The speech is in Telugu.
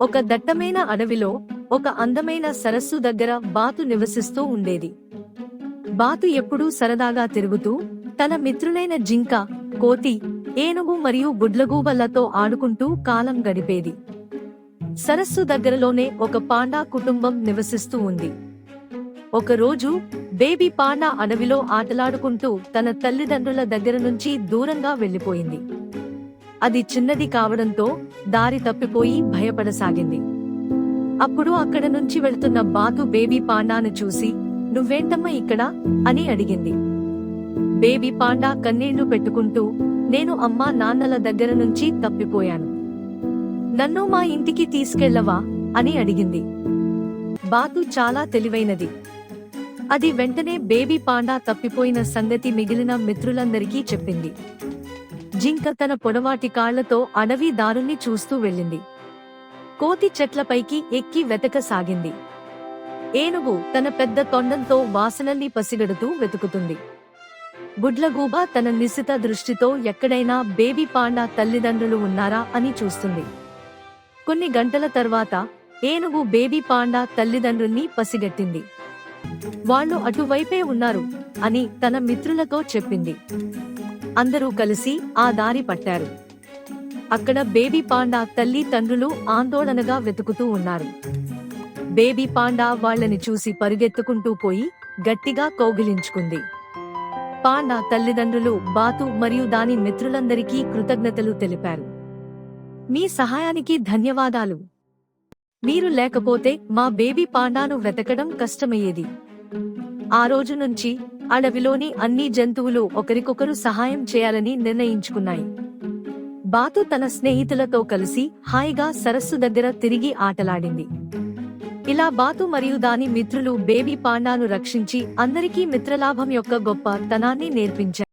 ఒక దట్టమైన అడవిలో ఒక అందమైన సరస్సు దగ్గర బాతు నివసిస్తూ ఉండేది. బాతు ఎప్పుడూ సరదాగా తిరుగుతూ తన మిత్రులైన జింక, కోతి, ఏనుగు మరియు గుడ్లగూబలతో ఆడుకుంటూ కాలం గడిపేది. సరస్సు దగ్గరలోనే ఒక పాండా కుటుంబం నివసిస్తూ ఉంది. ఒకరోజు బేబీ పాండా అడవిలో ఆటలాడుకుంటూ తన తల్లిదండ్రుల దగ్గర నుంచి దూరంగా వెళ్లిపోయింది. అది చిన్నది కావడంతో దారి తప్పిపోయి భయపడసాగింది. అప్పుడు అక్కడ నుంచి వెళ్తున్న బాతు బేబీ పాండాను చూసి, "నువ్వేంటమ్మా ఇక్కడ?" అని అడిగింది. బేబీ పాండా కన్నీళ్లు పెట్టుకుంటూ, "నేను అమ్మా నాన్నల దగ్గర నుంచి తప్పిపోయాను. నన్ను మా ఇంటికి తీసుకెళ్లవా?" అని అడిగింది. బాతు చాలా తెలివైనది. అది వెంటనే బేబీ పాండా తప్పిపోయిన సంగతి మిగిలిన మిత్రులందరికీ చెప్పింది. జింక తన పొడవాటి కాళ్లతో అడవి దారుల్ని చూస్తూ వెళ్ళింది. కోతి చెట్లపైకి ఎక్కి వెతకసాగింది. ఏనుగు తన పెద్ద తొండంతో వాసనల్ని పసిగడుతూ వెతుకుతుంది. గుడ్లగూబ తన నిశిత దృష్టితో ఎక్కడైనా బేబీ పాండా తల్లిదండ్రులు ఉన్నారా అని చూస్తుంది. కొన్ని గంటల తర్వాత ఏనుగు బేబీ పాండా తల్లిదండ్రుల్ని పసిగట్టింది. వాళ్ళు అటువైపే ఉన్నారు అని తన మిత్రులతో చెప్పింది. అందరూ కలిసి ఆ దారి పట్టారు. అక్కడ బేబీ పాండా తల్లి తండ్రులు ఆందోళనగా వెతుకుతూ ఉన్నారు. బేబీ పాండా వాళ్ళని చూసి పరుగెత్తుకుంటూ పోయి గట్టిగా కౌగిలించుకుంది. పాండా తల్లిదండ్రులు బాతు మరియు దాని మిత్రులందరికీ కృతజ్ఞతలు తెలిపారు. "మీ సహాయానికి ధన్యవాదాలు. మీరు లేకపోతే మా బేబీ పాండాను వెతకడం కష్టమయ్యేది." ఆ రోజు నుంచి అడవిలోని అన్ని జంతువులు ఒకరికొకరు సహాయం చేయాలని నిర్ణయించుకున్నాయి. బాతు తన స్నేహితులతో కలిసి హాయిగా సరస్సు దగ్గర తిరిగి ఆటలాడింది. ఇలా బాతు మరియు దాని మిత్రులు బేబీ పాండాను రక్షించి అందరికీ మిత్రలాభం యొక్క గొప్ప తనాన్ని నేర్పించారు.